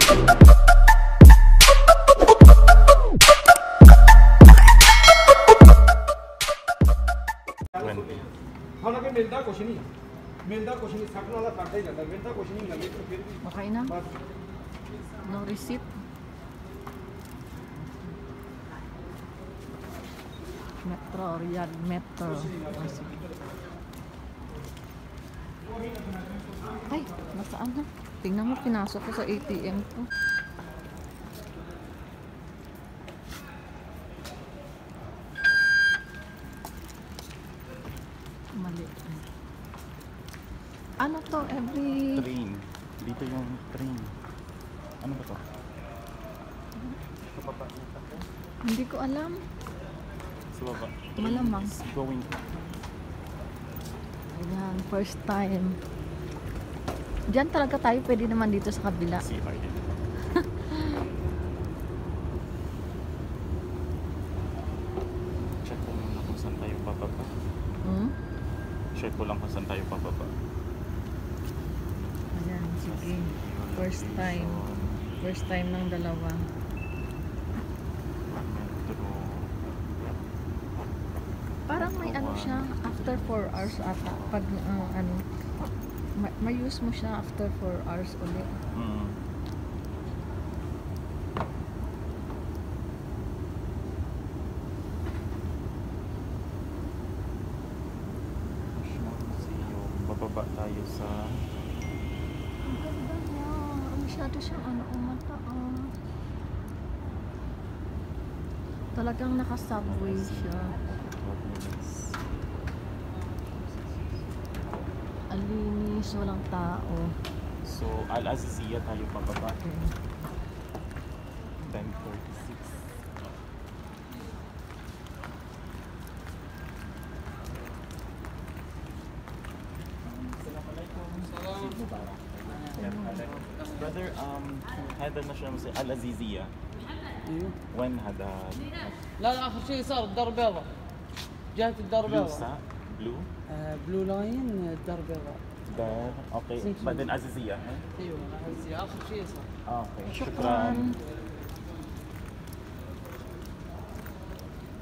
हालांकि मिलता कुछ नहीं, सकने वाला खाता ही जाता, मिलता कुछ नहीं लगे तो फिर भी Okay na? No receipt? Metro, Riyadh Metro. Ay, nasaan na? Tingnan mo, pinasok ko sa ATM ko. Mali. Ano to? Every... Train. Dito yung train. Ano ba to? Sa baba. Hindi ko alam. Sa baba. Malamang. Going. Ayan, first time. Diyan talaga tayo, pwede naman dito sa kabila. CR din. Check ko muna kung saan tayo bababa. Check ko lang kung saan tayo bababa. Ayan, sige. First time. First time ng dalawa. Metro. Parang may ano siya, after 4 hours ata. Pag ano, may use mo siya after 4 hours ulit. Bababa tayo sa... Ang ganda niya. Masyado siyang ano, mataas. Talagang naka-subway siya. Alinis, walang tao. So, Al-Azizia tayo pababa. Okay. 10:46. Brother, هذا نشر مثلا العزيزية. وين هذا؟ لا اخر شيء صار الدار بيضاء. جهة الدار بلو بيضاء. سا؟ بلو؟ بلو لاين الدار بيضاء. دار اوكي بعدين عزيزية ها؟ ايوه العزيزية اخر شيء صار. اوكي شكرا.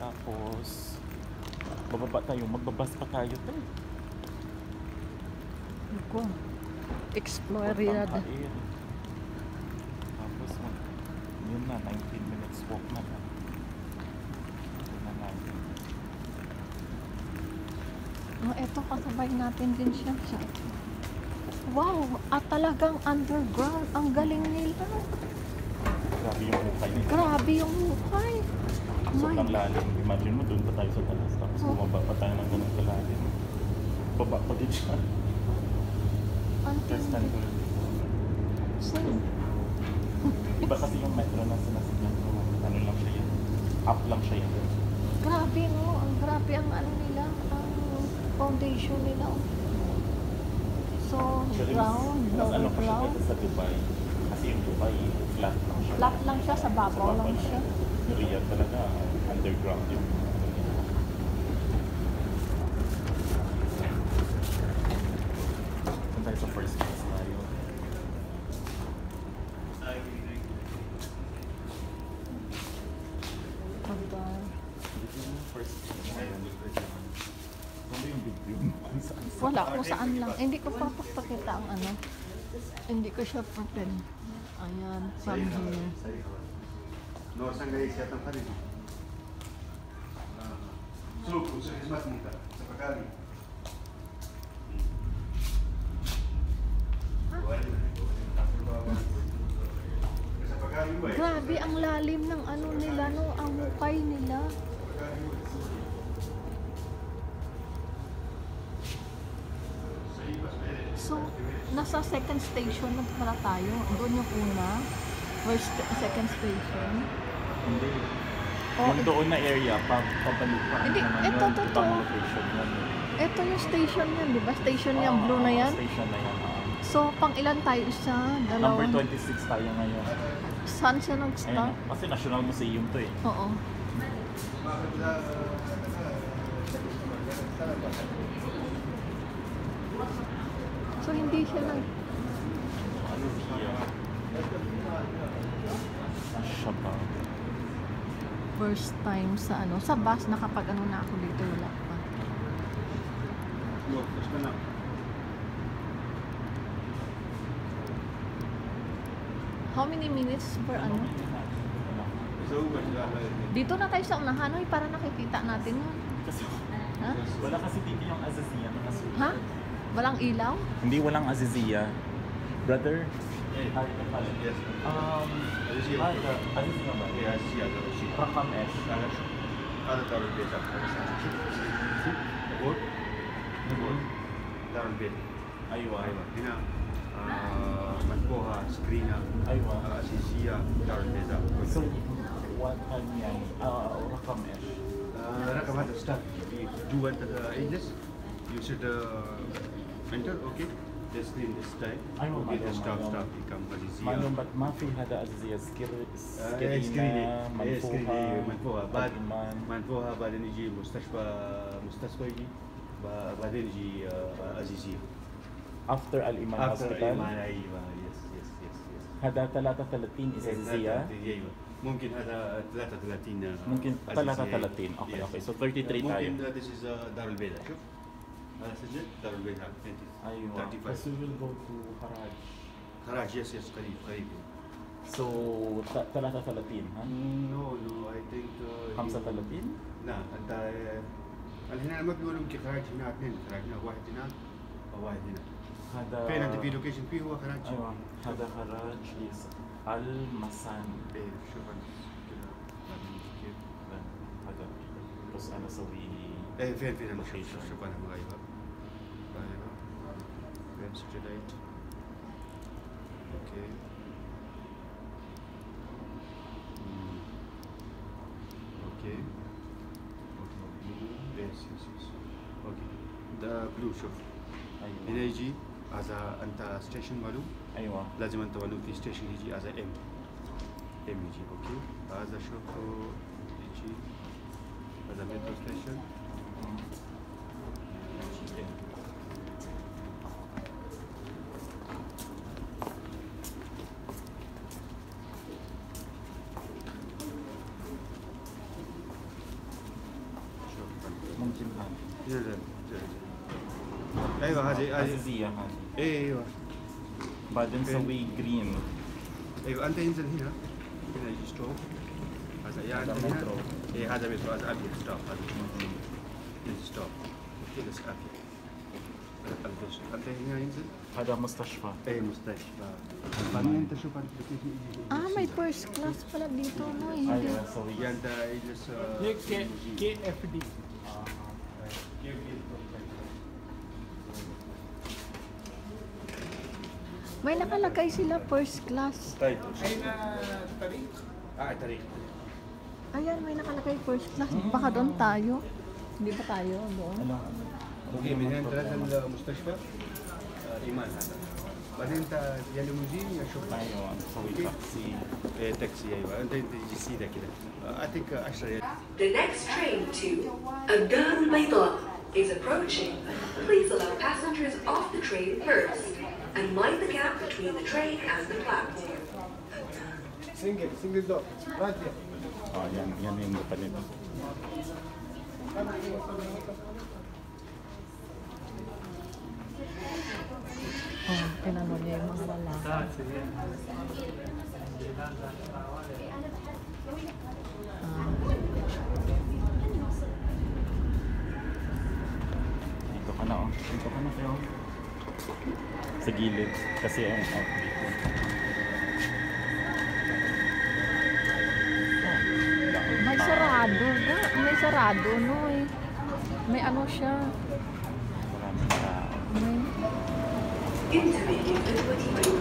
Tapos bababa tayo, magbabas pa tayo tayo. Ako. Explore Riyadh. Tapos yun na, 19 minutes walk na lang. Ito na natin. Oh, eto, kasabay natin din siya. Wow! At talagang underground. Ang galing nila. Grabe yung hukay nila. Grabe yung hukay. Sobrang lalim. Imagine mo, doon pa tayo sa talas. Tapos bumaba pa tayo ng ganun kalalim. Baba pa din siya. First time ko rin. Same. Iba kasi yung metro na sinasigyan ko. Ano lang siya yan. Up lang siya yan. Grabe, no? Ang grabe ang ano nila. Ang foundation nila. So, ground. Mas ano Lower pa siya ground. sa Dubai. Kasi yung Dubai, flat lang siya. Flat lang siya. Sa babaw lang siya. Yung Riyadh talaga, underground yung tayo sa first class tayo. Dito yung first class tayo. Ano yung video mo? Wala, kung saan lang. Hindi ko papakita ang ano. Hindi ko siya open. Ayan, from here. No sangai siya pa rin. So, kung sa Christmas mo ka, sa pagkali. Grabe, ang lalim ng ano nila, no? Ang hukay nila. So, nasa second station na pala tayo. Doon yung una. First, second station. Hindi. Oh, Yung doon na area, pabalik pa. Hindi, naman ito, yun, to. ibang location yan. Ito yung station yan, di ba? Station yung blue na yan. Station na yan. So, pang ilan tayo? Isa, dalawa. Number 26 tayo ngayon. Saan siya Ayun, nag-start? kasi National Museum to eh. Oo. So, hindi siya nag... Ano siya? First time sa ano, sa bus nakapag ano na ako dito, wala pa. No, just na. How many minutes per ano? So, Dito na tayo sa unahan, oy, para nakikita natin yun. Kasi Ha? wala kasi dito yung Azizia. Ha? Walang ilaw? Hindi, walang Azizia. Brother? Yes. Azizia. Azizia ba? Yes, yeah, Rakam S. هذا دار البيت نقول دار البيت Aywa. ايوه هنا مطبوعة سكرينة Aywa. أساسية دار البيت So, what يعني رقم ايش؟ رقم هذا ستارت جوا انت اجلس you should enter okay this screen this time أيوة، okay معلوم، stop معلوم. stop become أساسية معلوم بس ما في هذا أزياء سكرينة سكرينة منفوها بعد الإيمان. منفوها بعدين يجي مستشفى يجي بعدين يجي أساسية After الإيمان after hospital. إيمان أيوة yes yes yes yes هذا 33 is أزياء. ايوه ممكن هذا 33 ممكن أساسية. 33 اوكي Yes. اوكي so 33 tayo. ممكن this is دار البيضاء شوف هذا سجل دار البيضاء 20 ايوه 35 بس we will go to Haraj. خراج يس يس قريب قريب So 33 ها؟ نو نو اي ثينك 35 لا انت هنا ما بيقولوا يمكن خراج هنا اثنين خراج هنا واحد هناك او واحد هنا هذا فين انت في لوكيشن فيه هو خراج ايوه هذا خراج is المسان. ايه شوف انت كذا بعدين كيف هذا بس انا اسوي ايه فين فين انا شوف location. شوف شوف انا مغيبه مغيبه فين سجلت اوكي اوكي يس يس يس اوكي ده بلو شوف هنا ايوه يجي هذا انت ستيشن مالو ايوه لازم انت مالو في ستيشن يجي هذا ام يجي اوكي هذا شوف يجي هذا مترو ستيشن شوف ممكن هذا لا ايوه هذه أزيزية هذه ايوه بعدين فين؟ نسوي جرين. ايوه انت انزل هنا هنا يجي ستوب هذا يا هذا انت هنا مترو. ايه هذا مترو هذا ابيض ستوب هذا يجي ستوب كذا ابيض انت هنا ينزل هذا مستشفى. ايه مستشفى بعدين انت شوف انت كيف يجي Ah, may first class pala dito, no? Hindi. ايوه سوي يا انت يجلس KFD. May nakalagay sila first class. طيب أين الطريق؟ تاريخ Ayan, may nakalagay first class. Baka doon tayo. Hindi ba tayo doon? اوكي من هنا تنزل المستشفى ايمان هذا بعدين انت يا ليموزين يا شوفير ايوه نسوي تاكسي. ايه تاكسي ايوه انت تجي سيده كده اعطيك 10 ريال The next train to الدار البيضاء is approaching. Please allow passengers off the train first and mind the gap between the train and the platform. سنجل دور رايت yan yung lupa nito. Oh, tinanong niya yung mga lalaki. Dito ka na oh. Dito ka na kayo. Sa gilid. Kasi ang out dito. May sarado. May sarado, no eh. May ano siya. Maraming tao. May... انتبه للفتوة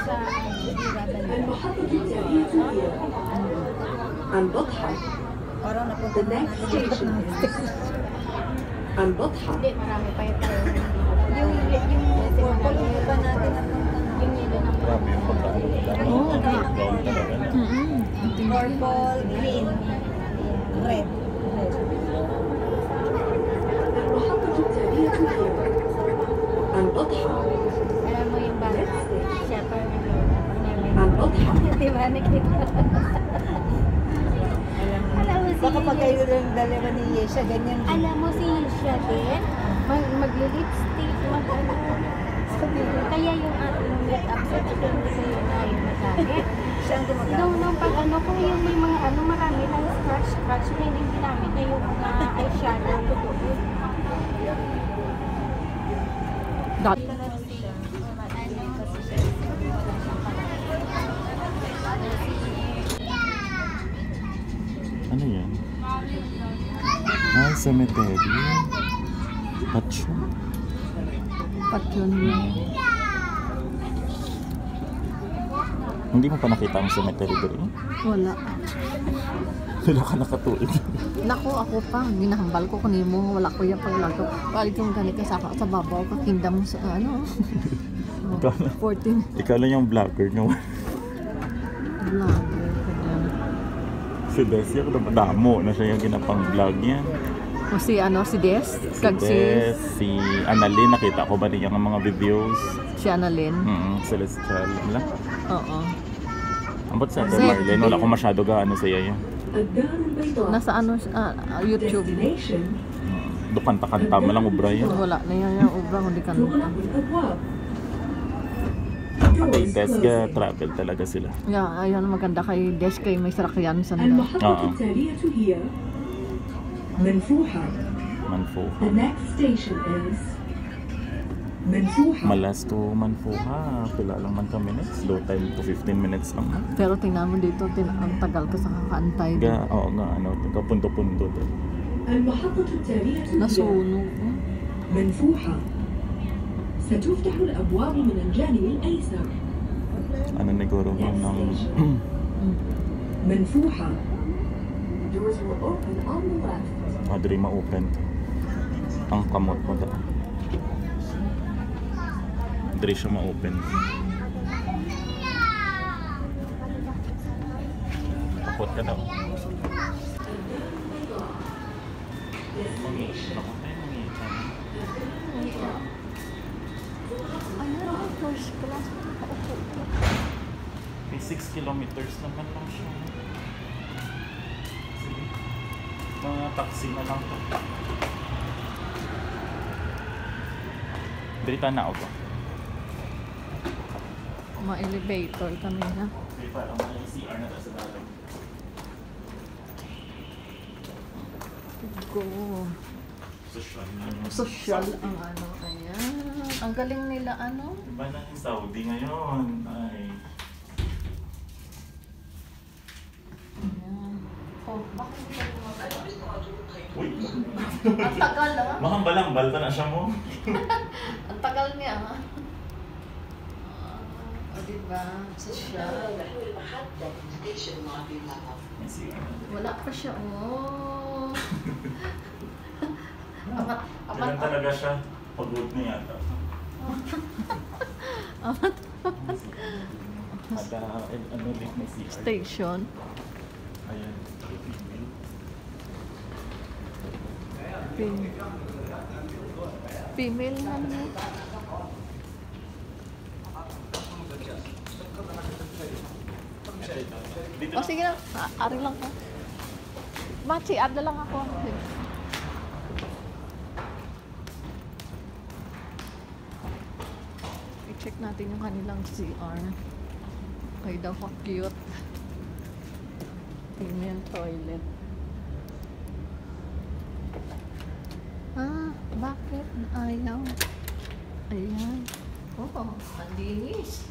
Sa Birada nila. المحطة التالية هي البطحة. The next station is البطحة. Hindi, marami pa ito. Yung purple pa natin yung yelo na Grabe yung pagkaano nila. Oo, Brown talaga. purple, green, red. المحطة التالية هي البطحة. Alam mo yung bata, siya pa البطحة. Di ba nakita? kapag kayo lang dalawa ni Yesha, ganyan din. Alam mo si Yesha din, mag-lipstick, mag-ano. Kaya yung ating make-up set, hindi kayo na yung nagamit. Siya ang gumagamit. Nung pag ano, kung yung may mga ano, marami ng scratch, na hindi ginamit na yung mga eyeshadow, totoo. Dati. Ano yan? Ay, cemetery. Pacho. Patyon. Hindi mo pa nakita ang cemetery doon? Wala. Wala ka nakatuig. Nako, ako pa. Ginahambal ko kunin mo. Wala ko yung paglago. Balik yung ganit ka sa babaw. Kakindam sa ano. Ikaw lang. 14. Ikaw lang yung vlogger nyo. Vlogger. Si Desi, ako naman damo na siya yung ginapang vlog niya. O si ano, si Des? Si Kag Des, si Annalyn, nakita ko ba niya ang mga videos? si Annalyn. Celestial. Wala. Oo. Ambot sa Zed. Marlene, wala ko masyado gaano sa iya. الدار البيضاء. Nasa ano, YouTube. Destination Dukanta-kanta mo lang ubra yan. Wala na yan yung ubrang hindi ka تغلق الأبواب. Patay Des ka, travel talaga sila. Yeah, ayun maganda kay Des kay may sarakyan sa nila. المحطة التالية هي منفوحة. Manfuha. The next station is منفوحة. Malas to Manfuha. Pila lang man ka minutes. Low time to 15 minutes lang. Pero tingnan mo dito, ang tagal ka sa kakaantay. Oo nga, ano, punto-punto doon. المحطة التالية هي Nasunog. منفوحة. ستفتح الأبواب من الجانب الأيسر. Ano naguro mo ng... منفوحة. Doors will open on the left. Madri ma-open. Ang kamot mo daw. Madri siya ma-open. Takot ka daw. Ano, first class, nakaupo. May 6 kilometers naman lang siya. Sige. Mga taxi na lang to. Dito na ako. Ma-elevator kami na. Okay, parang may CR na sa dalang. Go. Social. Social ang ano. Ayan. Ang galing nila ano. Iba na yung Saudi ngayon. Ay. Ayan. Oh, bakit hindi ka lumabas? Uy! Ang tagal ah. Mahambal-hambal pa na siya mo. Ang tagal niya ah. O diba? Social. May CR na. Wala pa siya oh. Kailan talaga siya? Pagod na yata. Ada, ano ulit may CR. Station. Ayan. Female na niya. Dito O sige na, ari lang ka. Machi, ada lang ako. I-check natin yung kanilang CR. Okay daw ka cute. Female toilet. Ah, bakit? Ayaw. Ayan. Oh, ang linis.